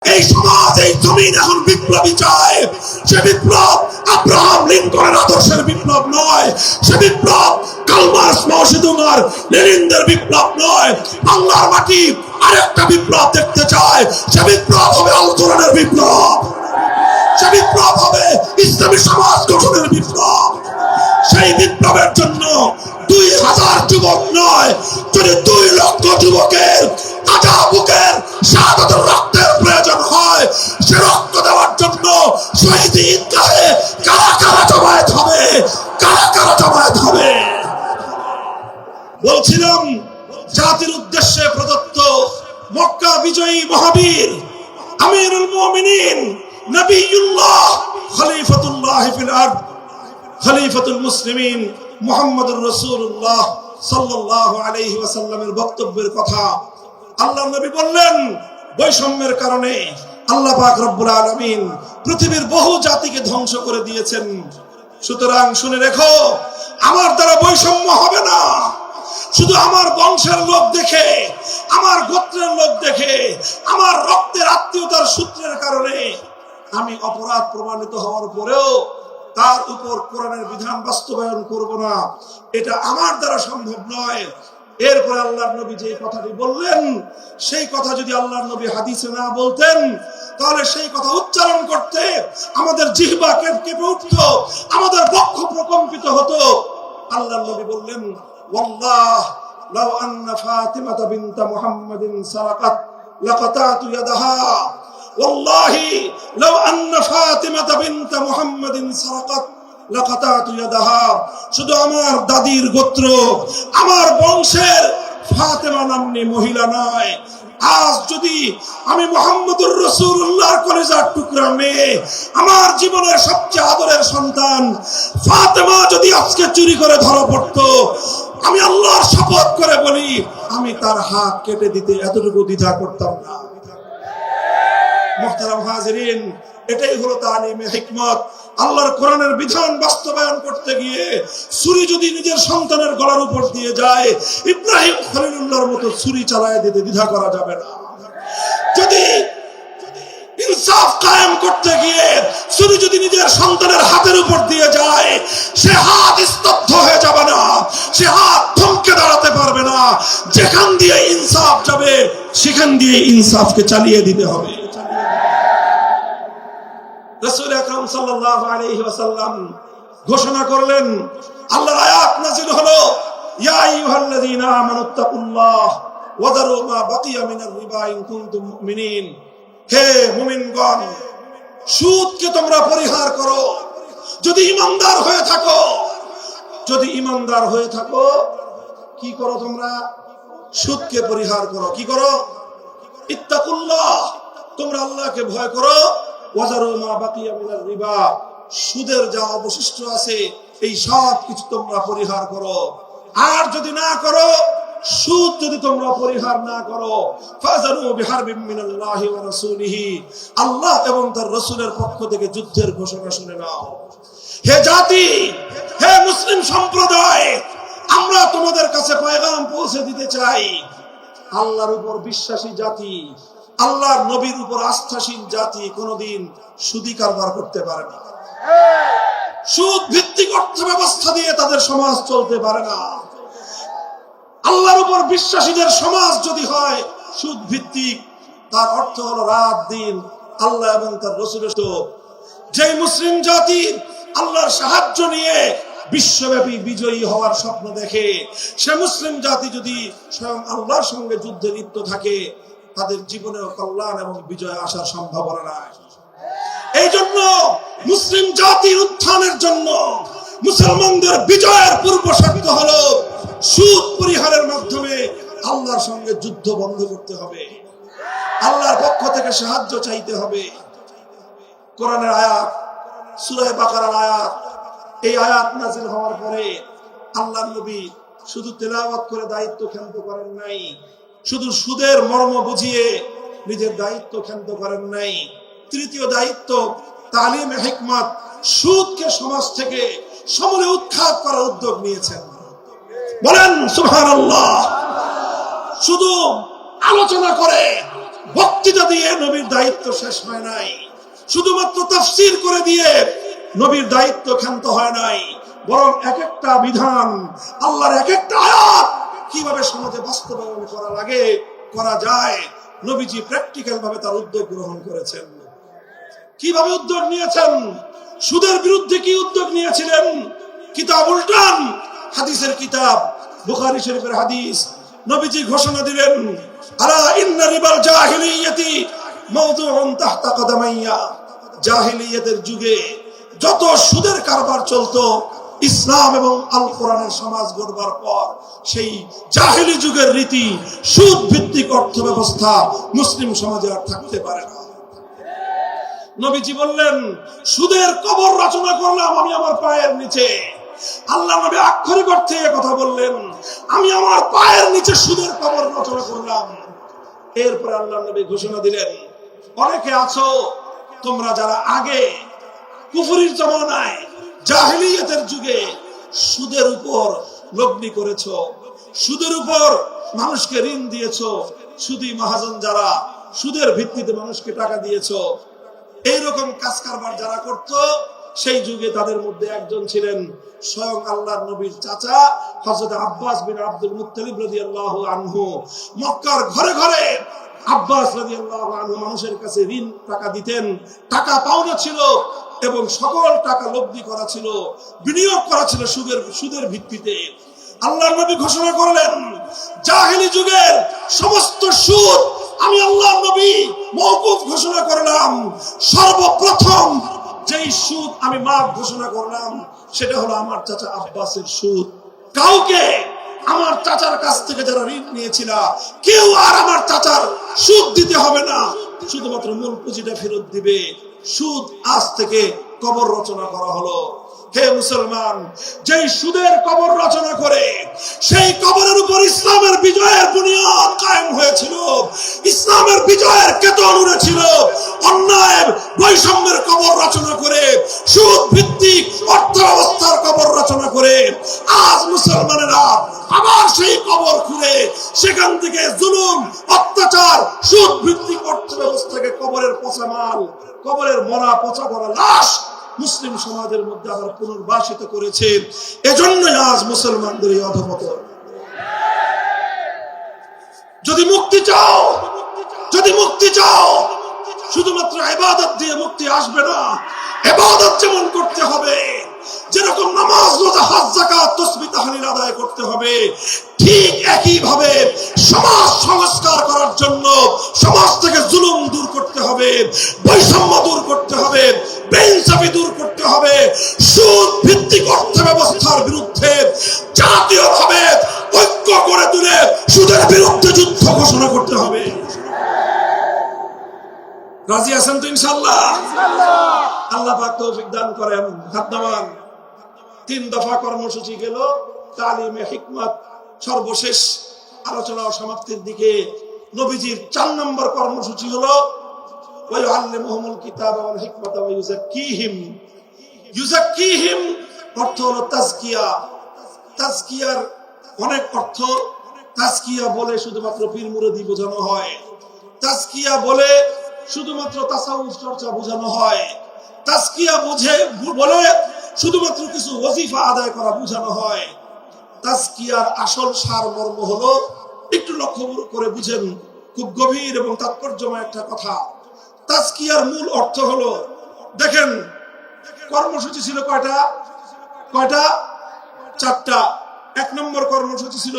এই সমাজ এই জমিন এখন বিপ্লবী চায়। সে বিপ্লব আব্রাহাম লিঙ্কনের আদর্শের বিপ্লব নয়, সে বিপ্লব কার্ল মার্কস, মাও সেতুং আর লেনিনদের বিপ্লব নয়। বাংলার মাটি আরেকটা বিপ্লব দেখতে চায়। সে বিপ্লব হবে আল কোরআনের বিপ্লব, সে বিপ্লব হবে ইসলামী সমাজ গঠনের বিপ্লব। সেই বিপ্লবের জন্য 2000 যুবক নয়, যদি 2 লক্ষ যুবকের তাজা বুকের শাহাদাতের রক্তের প্রয়োজন হয়, সে রক্ত দেওয়ার জন্য শহীদ ঈদগাহে কারা কারা জমায়েত হবে, কারা কারা জমায়েত হবে। বলছিলাম জাতির উদ্দেশ্যে প্রদত্ত মক্কা বিজয়ী মহাবীর আমিরুল মুমিনিন নবিয়ুল্লাহ খলিফাতুল্লাহ ফিল আরদ খলিফাতুল মুসলিমিন মুহাম্মদুর রাসূলুল্লাহ সাল্লাল্লাহু আলাইহি ওয়াসাল্লামের বক্তব্যের কথা আল্লাহর নবী বললেন, বৈষম্যের কারণে আল্লাহ পাক রব্বুল আলামিন পৃথিবীর বহু জাতিকে ধ্বংস করে দিয়েছেন। সুতরাং শুনে রেখো, আমার দ্বারা বৈষম্য হবে না। শুধু আমার বংশের লোক দেখে, আমার গোত্রের লোক দেখে, আমার রক্তের আত্মীয়তার সূত্রের কারণে আমি অপরাধ প্রমাণিত হওয়ার পরেও তার উপর কোরআনের বিধান বাস্তবায়ন করব না, এটা আমার দ্বারা সম্ভব নয়। এরপরে আল্লাহর নবী যে কথাটি বললেন, সেই কথা যদি আল্লাহর নবী হাদিসে না বলতেন, তাহলে সেই কথা উচ্চারণ করতে আমাদের জিহ্বা কেঁপে উঠত, আমাদের বক্ষ প্রকম্পিত হতো। আল্লাহর নবী বললেন, ওয়াল্লাহ লাউ আন্না ফাতিমাতা বিনতা মুহাম্মাদিন সারাকাত লাকাতাতু ইয়াদাহা, ওয়াল্লাহি লাউ আন্না ফাতিমাতা বিনতা মুহাম্মাদিন সারাকাত লাকাতাতু ইয়াদাহা। শুধু আমার দাদির গোত্র, আমার বংশের ফাতেমা নাম্নী মহিলা নয়, আজ যদি আমি মুহাম্মদুর রাসূলুল্লাহর কলিজার টুকরা মেয়ে, আমার জীবনের সবচেয়ে আদরের সন্তান ফাতেমা যদি আজকে চুরি করে ধরা পড়তো, আমি আল্লাহর শপথ করে বলি, আমি তার হাত কেটে দিতে এতটুকু দ্বিধা করতাম না। মুহতারাম হাজিরিন, এটাই হলো তালিমে হিকমত। আল্লাহর কোরআনের বিধান বাস্তবায়ন করতে গিয়ে ছুরি যদি নিজের সন্তানের গলার উপর দিয়ে যায়, ইব্রাহিম খলিলুল্লাহর মতো ছুরি চালায় দিতে দ্বিধা করা যাবে না। যদি ইনসাফ কায়েম করতে গিয়ে ছুরি যদি নিজের সন্তানের হাতের উপর দিয়ে যায়, সে হাত স্তব্ধ হয়ে যাবে না, সে হাত থমকে দাঁড়াতে পারবে না। যেখান দিয়ে ইনসাফ যাবে, সেখান দিয়ে ইনসাফকে চালিয়ে দিতে হবে। রাসূল আকরাম সাল্লাল্লাহু আলাইহি ওয়াসাল্লাম ঘোষণা করলেন, আল্লাহর আয়াত নাযিল হলো, ইয়া আইয়ুহাল্লাযীনা আমানুত্তাকুল্লাহ ওয়া যারু মা বাকিয়া মিনার রিবা ইন কুনতুম মুমিনিন। হে মুমিনগণ, সুদকে তোমরা পরিহার করো যদি ঈমানদার হয়ে থাকো। যদি ঈমানদার হয়ে থাকো, কি করো তোমরা? সুদকে পরিহার করো। কি করো? ইত্তাকুল্লাহ, তোমরা আল্লাহকে ভয় করো। ওয়াজারু মা বাকিয়া মিনার রিবা, সুদের যা অবশিষ্ট আছে এই সব কিছু তোমরা পরিহার করো। আর যদি না করো, সুদ যদি তোমরা পরিহার না করো, ফাজানু বিহারবিম মিনাল্লাহি ওয়া রাসূলিহি, আল্লাহ এবং তার রাসূলের পক্ষ থেকে যুদ্ধের ঘোষণা শুনে নাও। হে জাতি, হে মুসলিম সম্প্রদায়, আমরা তোমাদের কাছে পয়গাম পৌঁছে দিতে চাই। আল্লাহর উপর বিশ্বাসী জাতি, আল্লাহর নবীর উপর আস্থাশীল জাতি কোনদিন সুদি কারবার করতে পারে না। সুদ ভিত্তিক অর্থ ব্যবস্থা দিয়ে তাদের সমাজ চলতে পারে না। আল্লাহর উপর বিশ্বাসীদের সমাজ যদি হয় সুদ ভিত্তিক, তার অর্থ হলো রাত দিন আল্লাহ এবং তার রাসূলের। যে মুসলিম জাতি আল্লাহর সাহায্য নিয়ে বিশ্বব্যাপী বিজয়ী হওয়ার স্বপ্ন দেখে, সে মুসলিম জাতি যদি স্বয়ং আল্লাহর সঙ্গে যুদ্ধে লিপ্ত থাকে, তাদের জীবনেও কল্যাণ এবং বিজয় আসার সম্ভাবনা নাই। এই জন্য মুসলিম জাতির উত্থানের জন্য, মুসলমানদের বিজয়ের পূর্ব শর্ত হলো সুদ পরিহারের মাধ্যমে আল্লাহর সঙ্গে যুদ্ধ বন্ধ করতে হবে, আল্লাহর পক্ষ থেকে সাহায্য চাইতে হবে। কোরআনের আয়াত, সূরা বাকারার আয়াত, এই আয়াত নাযিল হওয়ার পরে আল্লাহর নবী শুধু তেলাওয়াত করে দায়িত্ব ক্ষান্ত করেন নাই, শুধু সুদের মর্ম বুঝিয়ে নিজের দায়িত্ব ক্ষান্ত করেন নাই। তৃতীয় দায়িত্ব তালিমে হিকমত, সুদকে সমাজ থেকে সমূলে উৎখাত করার উদ্যোগ নিয়েছেন। বলেন সুবহানাল্লাহ। শুধু আলোচনা করে, বক্তৃতা দিয়ে নবীর দায়িত্ব শেষ হয় নাই, শুধুমাত্র তাফসীর করে দিয়ে নবীর দায়িত্ব ক্ষান্ত হয় নাই, বরং এক একটা বিধান, আল্লাহর এক একটা আয়াত কিভাবে সমাজে বাস্তবায়ন করা লাগে, করা যায়, নবীজি প্র্যাকটিক্যাল ভাবে তার উদ্যোগ গ্রহণ করেছেন। কিভাবে উদ্যোগ নিয়েছেন? সুদের বিরুদ্ধে কি উদ্যোগ নিয়েছিলেন? কিতাব উল্টান, হাদিসের কিতাব, বুখারী শরীফের হাদিস, নবীজি ঘোষণা দিলেন, আলা ইন্না রিবাল জাহিলিয়াতি মাওদুউন তাহতা কদামাইয়া। জাহিলিয়াতের যুগে যত সুদের কারবার চলতো, ইসলাম এবং আল কোরআনের সমাজ গড়বার পর সেই জাহিলি যুগের রীতি, সুদ ভিত্তিক অর্থ ব্যবস্থা মুসলিম সমাজে আর থাকতে পারে না। নবীজি বললেন, সুদের কবর রচনা করলাম আমি আমার পায়ের নিচে। আল্লাহ নবী আক্ষরিক অর্থে কথা বললেন, আমি আমার পায়ের নিচে সুদের কবর রচনা করলাম। এরপর আল্লাহ নবী ঘোষণা দিলেন, অনেকে আছো তোমরা যারা আগে কুফরির জমানায় জাহিলিয়াতের যুগে সুদের উপর লগ্নি করেছো, সুদের উপর মানুষকে ঋণ দিয়েছো, সুদী মহাজন যারা সুদের ভিত্তিতে মানুষকে টাকা দিয়েছো, এইরকম কাজ কারবার যারা করত, সেই যুগে তাদের মধ্যে একজন ছিলেন স্বয়ং আল্লাহর নবীর চাচা হযরত আব্বাস বিন আব্দুল মুত্তালিব রাদিয়াল্লাহু আনহু। মক্কার ঘরে ঘরে আব্বাস রাদিয়াল্লাহু আনহু মানুষের কাছে ঋণ টাকা দিতেন, টাকা পাওনা ছিল এবং সকল টাকা লব্ধি করা ছিল, বিনিয়োগ করা ছিল সুদের ভিত্তিতে। আল্লাহর নবী ঘোষণা করলেন, জাহেলি যুগের সমস্ত সুদ আমি আল্লাহর নবী মওকুফ ঘোষণা করলাম। সর্বপ্রথম যেই সুদ আমি মাফ ঘোষণা করলাম সেটা হলো আমার চাচা আব্বাসের সুদ। কাউকে আমার চাচার কাছ থেকে যারা ঋণ নিয়েছিল, কেউ আর আমার চাচার সুদ দিতে হবে না, শুধুমাত্র মূল পুঁজিটা ফেরত দিবে। সুদ আজ থেকে কবর রচনা করা হলো। হে মুসলমান, যেই সুদের কবর রচনা করে সেই কবরের উপর ইসলামের বিজয়ের বুনিয়াদ কায়েম হয়েছিল, ইসলামের বিজয়ের কেতন উড়েছিল। অন্যায় বৈষম্যের কবর রচনা করে, সুদ ভিত্তিক অর্থ ব্যবস্থার কবর রচনা করে আজ মুসলমানেরা আবার সেই কবর খুঁড়ে সেখান থেকে জুলুম, অত্যাচার, সুদ ভিত্তিক অর্থ ব্যবস্থাকে কবরের পচা মাল, কবরের মরা পচা করা লাশ মুসলিম সমাজের মধ্যে আবার পুনর্বাসিত করেছে। এজন্যই আজ মুসলমানদের এই অধঃপতন। যদি মুক্তি চাও, যদি মুক্তি চাও, শুধুমাত্র ইবাদত দিয়ে মুক্তি আসবে না। ইবাদত যেমন করতে হবে, যেরকম নামাজ, রোজা, হজ, যাকাত, তাসবিহ, তাহলিল আদায় করতে হবে, ঠিক একই ভাবে সমাজ সংস্কার করার জন্য সমাজ থেকে জুলুম দূর করতে হবে, বৈষম্য দূর করতে হবে, বেইনসাফি দূর করতে হবে, সুদ ভিত্তিক অর্থ ব্যবস্থার বিরুদ্ধে জাতীয়ভাবে ঐক্য করে তুলে সুদের বিরুদ্ধে যুদ্ধ ঘোষণা করতে হবে। রাজি আছেন তো ইনশাআল্লাহ? আল্লাহ পাক তৌফিক দান করেন। হাত নামান। 3 দফা কর্মসূচি গেল, তালিমে হিকমত সর্বশেষ আলোচনা ও সমাপ্তির দিকে। নবীজির 4 নম্বর কর্মসূচি হলো ওয়ায়ুআল্লিমুহুমুল কিতাবা ওয়াল হিকমাতা ওয়া ইউযাক্কিহিম। ইউযাক্কিহিম অর্থ হলো তাজকিয়া। তাজকিয়ার অনেক অর্থ। তাজকিয়া বলে শুধুমাত্র পীর মুরিদি বোঝানো হয়, তাজকিয়া বলে শুধুমাত্র তাসাউফ চর্চা বোঝানো হয়, তাজকিয়া বলে শুধুমাত্র কিছু ওয়াজিফা আদায় করা বোঝানো হয়। তাজকিয়ার আসল সারমর্ম হলো, একটু লক্ষ্য করে বুঝেন, খুব গভীর এবং তাৎপর্যময় একটা কথা। তাজকিয়ার মূল অর্থ হলো, দেখেন কর্মসূচি ছিল কয়টা? 4টা। 1 নম্বর কর্মসূচি ছিল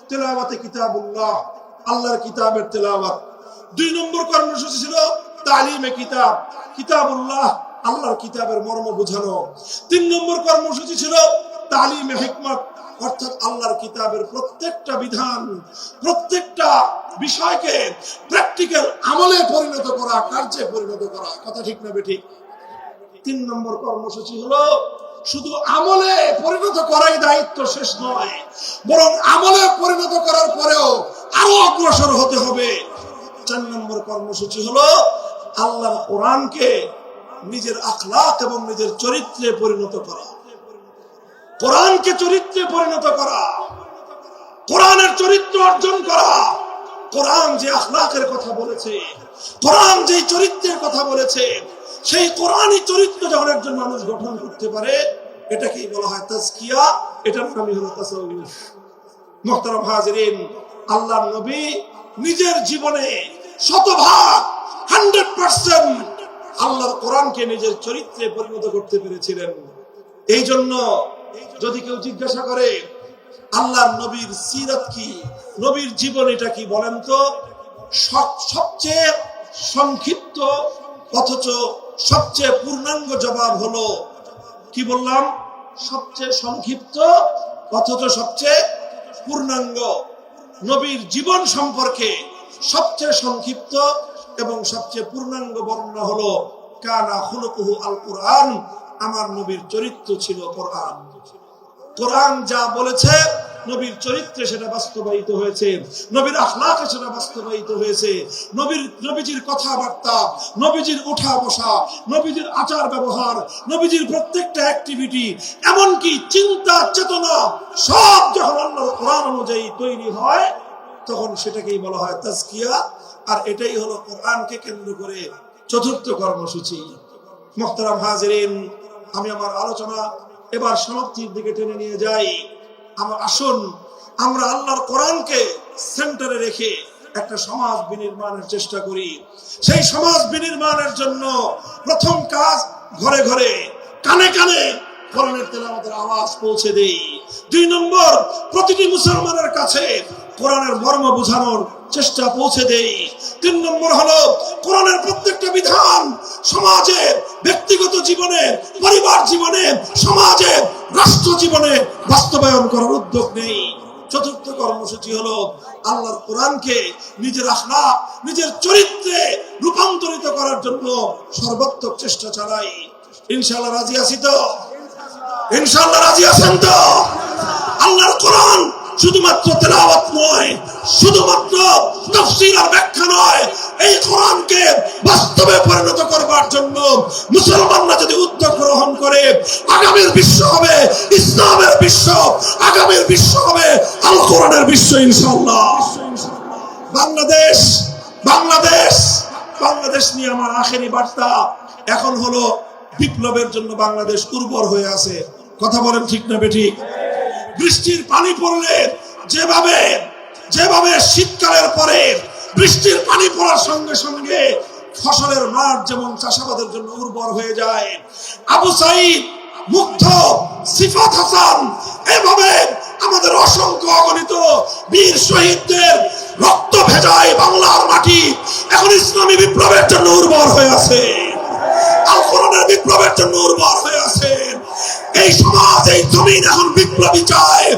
তেলাওয়াতে কিতাবুল্লাহ, আল্লাহর কিতাবের তেলাওয়াত। 2 নম্বর কর্মসূচি ছিল তালিমে কিতাব, কিতাবুল্লাহ, আল্লাহর কিতাবের মর্ম বোঝানো। 3 নম্বর কর্মসূচি ছিল তালিমে হিকমত, অর্থাৎ আল্লাহর কিতাবের প্রত্যেকটা বিধান, প্রত্যেকটা বিষয়কে প্র্যাকটিক্যাল আমলে পরিণত করা, কার্যে পরিণত করা। কথা ঠিক না বেঠিক? 3 নম্বর কর্মসূচি হলো শুধু আমলে পরিণত করাই দায়িত্ব শেষ নয়, বরং আমলে পরিণত করার পরেও আরো অগ্রসর হতে হবে। 4 নম্বর কর্মসূচি হলো আল্লাহর কোরআনকে নিজের আখলাক এবং নিজের চরিত্রে পরিণত করা। কোরআনকে চরিত্রে পরিণত করা, কোরআনের চরিত্র অর্জন করা, কোরআন যে আখলাকের কথা বলেছে, কোরআন যে চরিত্রের কথা বলেছে, সেই কোরআনই চরিত্র যখন একজন মানুষ গঠন করতে পারে, এটাকেই বলা হয় তাজকিয়া, এটার নামই হলো তাসাউফ। মুহতারাম হাজিরিন, আল্লাহর নবী নিজের জীবনে শতভাগ 100% আল্লাহর কোরআনকে নিজের চরিত্রে পরিণত করতে পেরেছিলেন। এই জন্য যদি কেউ জিজ্ঞাসা করে আল্লাহর নবীর সিরাত কি, নবীর জীবনীটা কি, বলেন তো সবচেয়ে সংক্ষিপ্ত অথচ সবচেয়ে পূর্ণাঙ্গ জবাব হলো, কি বললাম, সবচেয়ে সংক্ষিপ্ত অথচ সবচেয়ে পূর্ণাঙ্গ। নবীর জীবন সম্পর্কে সবচেয়ে সংক্ষিপ্ত এবং সবচেয়ে পূর্ণাঙ্গ বর্ণনা হলো কানা খুলুকুহু আল কোরআন, আমার নবীর চরিত্র ছিল কোরআন। কোরআন যা বলেছে নবীর চরিত্রে সেটা বাস্তবায়িত হয়েছে, নবীর আখলাকে সেটা বাস্তবায়িত হয়েছে। নবীজির কথাবার্তা, নবীজির ওঠা বসা, নবীজির আচার ব্যবহার, নবীজির প্রত্যেকটা অ্যাক্টিভিটি, এমনকি চিন্তা চেতনা সব যখন আল্লাহর কোরআন অনুযায়ী তৈরি হয়, তখন সেটাকেই বলা হয় তাজকিয়া। আর এটাই হলো কোরআনকে কেন্দ্র করে চতুর্থ কর্মসূচি। মুহতারাম হাজিরিন, আমি আমার আলোচনা এবার সমাপ্তির দিকে টেনে নিয়ে যাই। আসুন আমরা আল্লাহর কোরআনকে সেন্টারে রেখে একটা সমাজ বিনির্মাণের চেষ্টা করি। সেই সমাজ বিনির্মাণের জন্য প্রথম কাজ, ঘরে ঘরে কানে কানে কোরআনের তেলাওয়াতের আওয়াজ পৌঁছে দেই। 2 নম্বর, প্রতিটি মুসলমানের কাছে কোরআনের মর্ম বোঝানোর চেষ্টা পৌঁছে দেই। 3 নম্বর হলো কোরআনের প্রত্যেকটা বিধান সমাজে, ব্যক্তিগত জীবনে, পরিবার জীবনে, সমাজে, রাষ্ট্র জীবনে বাস্তবায়ন করার উদ্যোগ নেই। চতুর্থ কর্মসূচি হলো আল্লাহর কোরআনকে নিজের আখলাক, নিজের চরিত্রে রূপান্তরিত করার জন্য সর্বাত্মক চেষ্টা চালাই। ইনশাআল্লাহ রাজি আছি তো? ইনশাআল্লাহ রাজি আছেন তো? আল্লাহর কোরআন শুধুমাত্র তেলাওয়াত নয়, শুধুমাত্র তাফসীর আর ব্যাখ্যা নয়, এই কোরআনকে বাস্তবে পরিণত করবার জন্য মুসলমানরা যদি উদ্যোগ গ্রহণ করে, আগামীর বিশ্ব হবে ইসলামের বিশ্ব, আগামীর বিশ্ব হবে আল কোরআনের বিশ্ব ইনশাআল্লাহ। বাংলাদেশ বাংলাদেশ বাংলাদেশ নিয়ে আমার আখেরি বার্তা এখন হলো বিপ্লবের জন্য বাংলাদেশ উর্বর হয়ে আছে। কথা বলেন ঠিক না বেঠিক? বৃষ্টির পানি পড়লে যেভাবে শীতকালের পরে বৃষ্টির পানি পড়ার সঙ্গে সঙ্গে ফসলের মাঠ যেমন চাষাবাদের জন্য উর্বর হয়ে যায়, আবু সাইদ, মুগ্ধ, সিফাত হাসান, এভাবে আমাদের অসংখ্য অগণিত বীর শহীদদের রক্ত ভেজায় বাংলার মাটি এখন ইসলামী বিপ্লবের জন্য উর্বর হয়ে আছে, আল কোরআনের বিপ্লবের জন্য উর্বর হয়ে আছে। এই সমাজ, এই জমিন এখন বিপ্লবী চায়।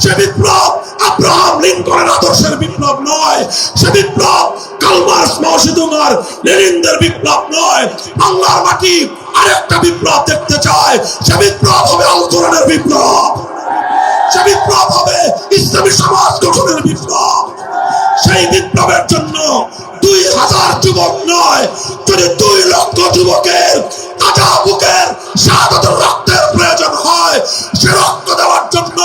সে বিপ্লব আব্রাহাম লিঙ্কনের আদর্শের বিপ্লব নয়, সে বিপ্লব কার্ল মার্কস, মাও জেদুং আর লেনিনদের বিপ্লব নয়। বাংলার মাটি আরেকটা বিপ্লব দেখতে চায়, সে বিপ্লব হবে আল কোরআনের বিপ্লব, সে বিপ্লব হবে ইসলামী সমাজ গঠনের বিপ্লব। সেই বিপ্লবের জন্য 2000 যুবক নয়, যদি 2 লক্ষ যুবকের তাজা বুকের শাহাদাতের রক্তের প্রয়োজন হয়, সে রক্ত দেওয়ার জন্য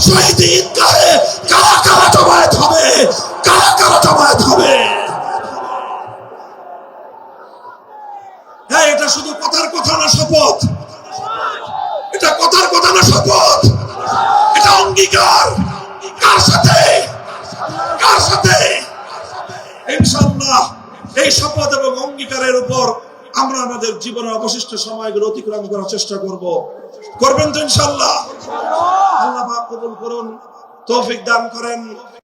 শহীদ ঈদগাহে কারা কারা জমায়েত হবে, কারা কারা জমায়েত হবে। হ্যাঁ, এটা শুধু কথার কথা না, শপথ। এটা কথার কথা না, শপথ। এটা অঙ্গীকার। কার সাথে? কার সাথে? ইনশাআল্লাহ এই শপথ এবং অঙ্গীকারের উপর আমরা আমাদের জীবনের অবশিষ্ট সময়গুলো অতিক্রম করার চেষ্টা করব। করবেন তো ইনশাআল্লাহ? আল্লাহ পাক কবুল করুন, তৌফিক দান করেন।